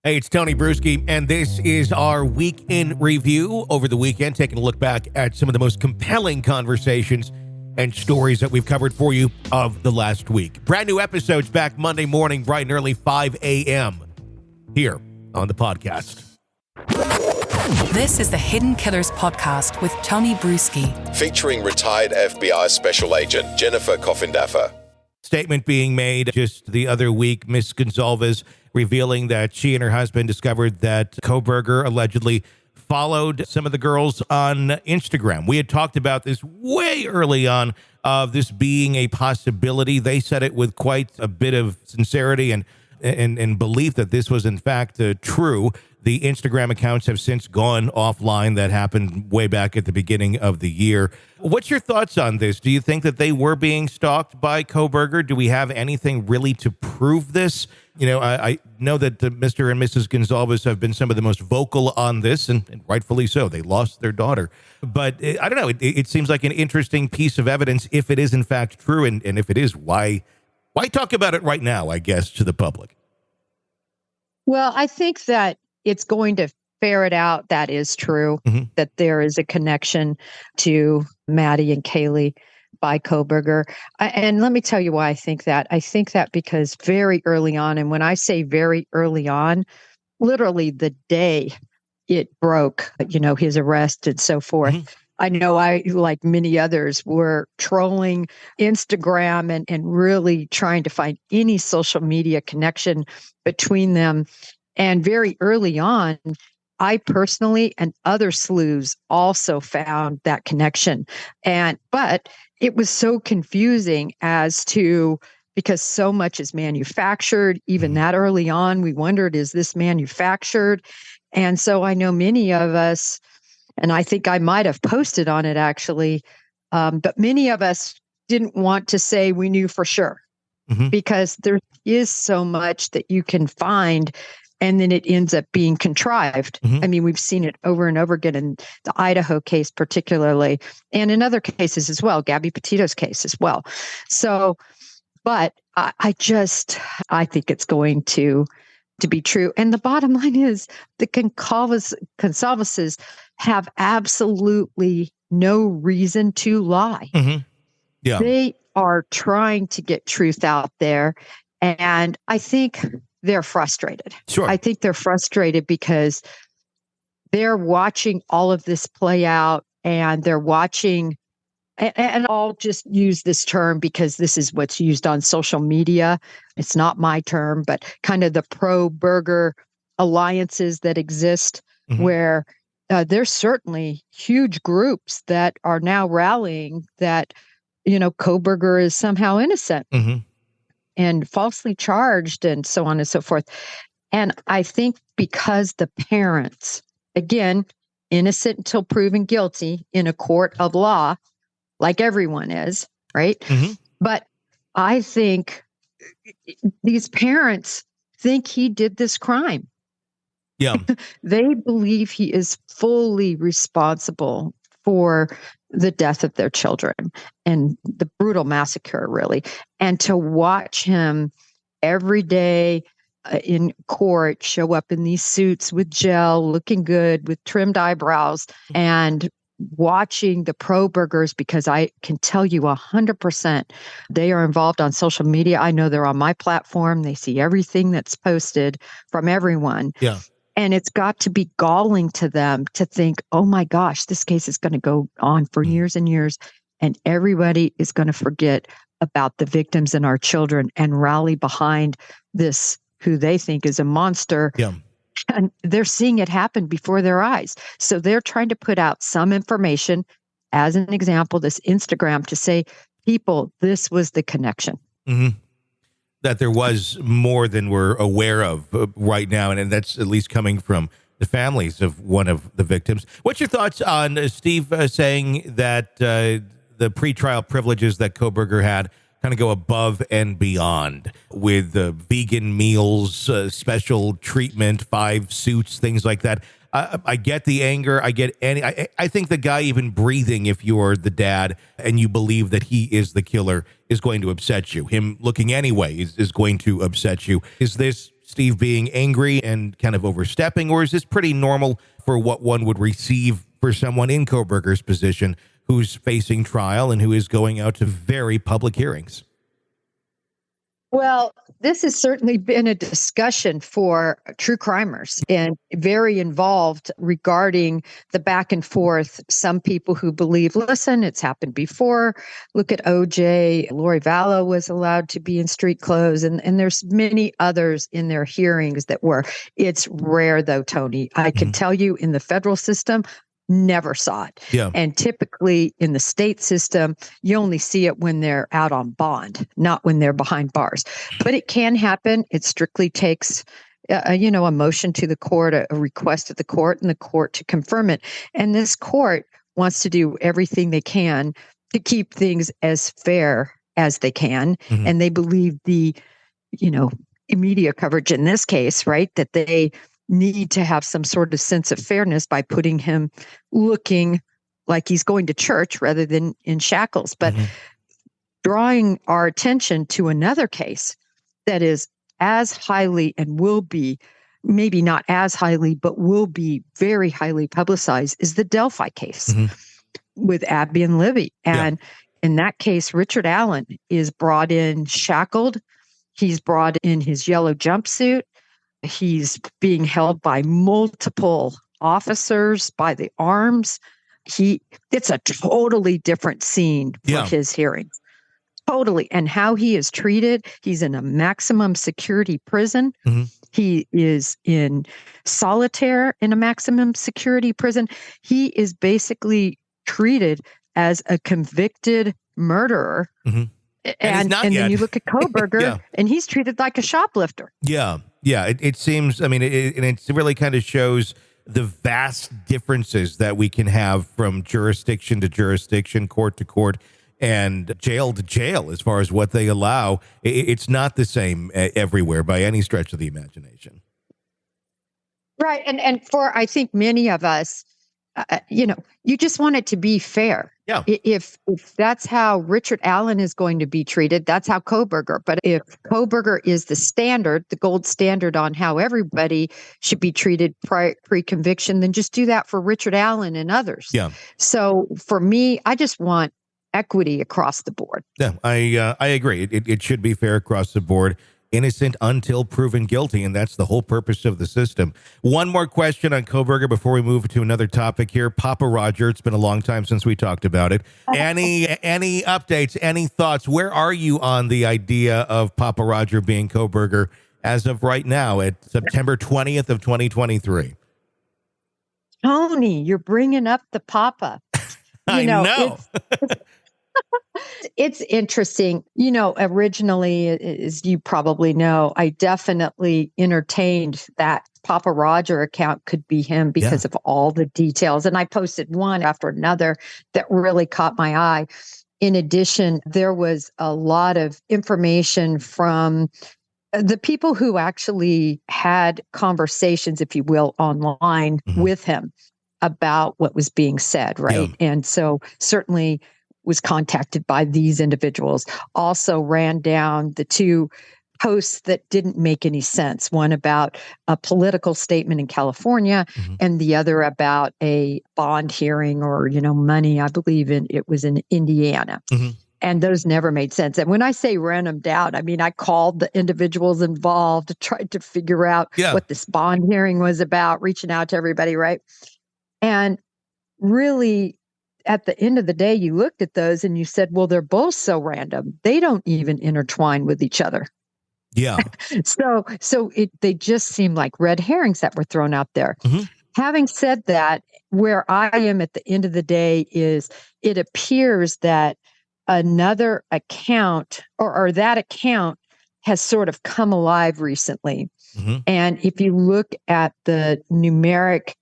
Hey, it's Tony Brueski, and this is our week in review over the weekend, taking a look back at some of the most compelling conversations and stories that we've covered for you of the last week. Brand new episodes back Monday morning, bright and early, 5 a.m. here on the podcast. This is the Hidden Killers podcast with Tony Brueski, featuring retired FBI Special Agent Jennifer Coffindaffer. Statement being made just the other week, Miss Gonzalez revealing that she and her husband discovered that Kohberger allegedly followed some of the girls on Instagram. We had talked about this way early on, of this being a possibility. They said it with quite a bit of sincerity and belief that this was in fact true. The Instagram accounts have since gone offline. That happened way back at the beginning of the year. What's your thoughts on this? Do you think that they were being stalked by Kohberger? Do we have anything really to prove this? You know, I know that Mr. and Mrs. Gonzalez have been some of the most vocal on this, and rightfully so. They lost their daughter. But I don't know. It seems like an interesting piece of evidence if it is in fact true. And if it is, why talk about it right now, I guess, to the public? Well, I think that it's going to ferret out that is true, that there is a connection to Maddie and Kaylee by Kohberger. And let me tell you why I think that. I think that because very early on, and when I say very early on, literally the day it broke, his arrest and so forth. I know I, like many others, were trolling Instagram and really trying to find any social media connection between them. And very early on, I personally and other sleuths also found that connection. But it was so confusing because so much is manufactured. Even that early on, we wondered, is this manufactured? And so I know many of us, and I think I might have posted on it actually, but many of us didn't want to say we knew for sure because there is so much that you can find. And then it ends up being contrived. I mean, we've seen it over and over again in the Idaho case particularly, and in other cases as well, Gabby Petito's case as well. So, but I think it's going to be true. And the bottom line is the Gonzalez's have absolutely no reason to lie. Yeah. They are trying to get truth out there. And I think they're frustrated. Sure. I think they're frustrated because they're watching all of this play out, and they're watching, and I'll just use this term because this is what's used on social media. It's not my term, but kind of the pro-Berger alliances that exist, where there's certainly huge groups that are now rallying that, Kohberger is somehow innocent. And falsely charged and so on and so forth. And I think because the parents, again, innocent until proven guilty in a court of law, like everyone is, right? But I think these parents think he did this crime. Yeah. They believe he is fully responsible for the death of their children and the brutal massacre, really. And to watch him every day in court show up in these suits with gel, looking good, with trimmed eyebrows, and watching the pro-Bergers, because I can tell you 100% they are involved on social media. I know they're on my platform. They see everything that's posted from everyone. Yeah. And it's got to be galling to them to think, oh my gosh, this case is going to go on for years and years, and everybody is going to forget about the victims and our children and rally behind this, who they think is a monster. Yeah. And they're seeing it happen before their eyes. So they're trying to put out some information, as an example, this Instagram, to say, people, this was the connection. That there was more than we're aware of right now, and that's at least coming from the families of one of the victims. What's your thoughts on Steve saying that the pretrial privileges that Kohberger had kind of go above and beyond with vegan meals, special treatment, 5 suits, things like that? I get the anger. I get I think the guy even breathing, if you're the dad and you believe that he is the killer, is going to upset you. Him looking anyway is going to upset you. Is this Steve being angry and kind of overstepping, or is this pretty normal for what one would receive for someone in Kohberger's position who's facing trial and who is going out to very public hearings? Well, this has certainly been a discussion for true crimers and very involved regarding the back and forth. Some people who believe, listen, it's happened before. Look at OJ. Lori Vallow was allowed to be in street clothes, and there's many others in their hearings that were. It's rare, though, Tony. I can tell you in the federal system, never saw it. Yeah. And typically in the state system, you only see it when they're out on bond, not when they're behind bars. But it can happen. It strictly takes, a motion to the court, a request of the court, and the court to confirm it. And this court wants to do everything they can to keep things as fair as they can. And they believe the, media coverage in this case, right, that they need to have some sort of sense of fairness by putting him looking like he's going to church rather than in shackles. But drawing our attention to another case that is as highly and will be, maybe not as highly, but will be very highly publicized is the Delphi case with Abby and Libby. And in that case, Richard Allen is brought in shackled. He's brought in his yellow jumpsuit. He's being held by multiple officers by the arms. It's a totally different scene for his hearings. Totally. And how he is treated, he's in a maximum security prison. He is in solitary in a maximum security prison. He is basically treated as a convicted murderer. And then you look at Kohberger, and he's treated like a shoplifter. Yeah. It seems, and it really kind of shows the vast differences that we can have from jurisdiction to jurisdiction, court to court, and jail to jail as far as what they allow. It's not the same everywhere by any stretch of the imagination. Right. And for, I think, many of us, you just want it to be fair. Yeah. If that's how Richard Allen is going to be treated, that's how Kohberger. But if Kohberger is the standard, the gold standard on how everybody should be treated pre-conviction, then just do that for Richard Allen and others. Yeah. So for me, I just want equity across the board. Yeah, I agree. It should be fair across the board. Innocent until proven guilty, and that's the whole purpose of the system. One more question on Kohberger before we move to another topic here. Papa Roger, it's been a long time since we talked about it. Any updates, any thoughts? Where are you on the idea of Papa Roger being Kohberger as of right now at September 20th of 2023? Tony, you're bringing up the Papa. I know. It's interesting. Originally, as you probably know, I definitely entertained that Papa Roger account could be him because of all the details. And I posted one after another that really caught my eye. In addition, there was a lot of information from the people who actually had conversations, if you will, online with him about what was being said, right? Yeah. And so certainly was contacted by these individuals. Also ran down the two posts that didn't make any sense. One about a political statement in California and the other about a bond hearing or, money, I believe it was in Indiana. And those never made sense. And when I say ran them down, I called the individuals involved, tried to figure out what this bond hearing was about, reaching out to everybody, right? And really, at the end of the day, you looked at those and you said, well, they're both so random. They don't even intertwine with each other. Yeah. So they just seem like red herrings that were thrown out there. Having said that, where I am at the end of the day is it appears that another account or that account has sort of come alive recently. And if you look at the numeric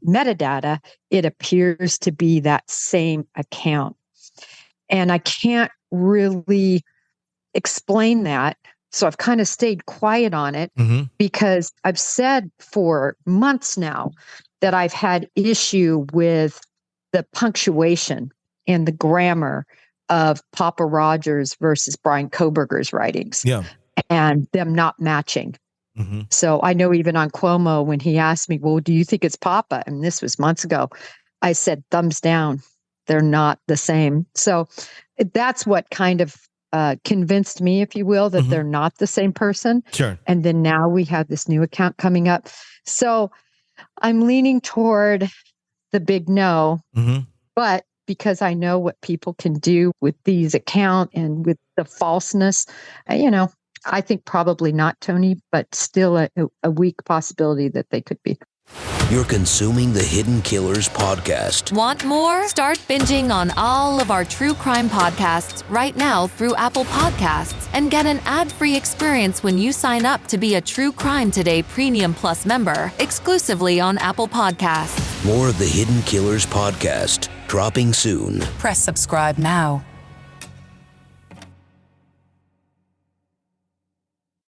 metadata, it appears to be that same account. And I can't really explain that. So I've kind of stayed quiet on it because I've said for months now that I've had issue with the punctuation and the grammar of Papa Rogers versus Brian Kohberger's writings and them not matching. So I know even on Cuomo, when he asked me, well, do you think it's Papa? And this was months ago. I said, thumbs down. They're not the same. So that's what kind of convinced me, if you will, that they're not the same person. Sure. And then now we have this new account coming up. So I'm leaning toward the big no, but because I know what people can do with these accounts and with the falseness, I think probably not, Tony, but still a weak possibility that they could be. You're consuming the Hidden Killers podcast. Want more? Start binging on all of our true crime podcasts right now through Apple Podcasts and get an ad-free experience when you sign up to be a True Crime Today Premium Plus member exclusively on Apple Podcasts. More of the Hidden Killers podcast dropping soon. Press subscribe now.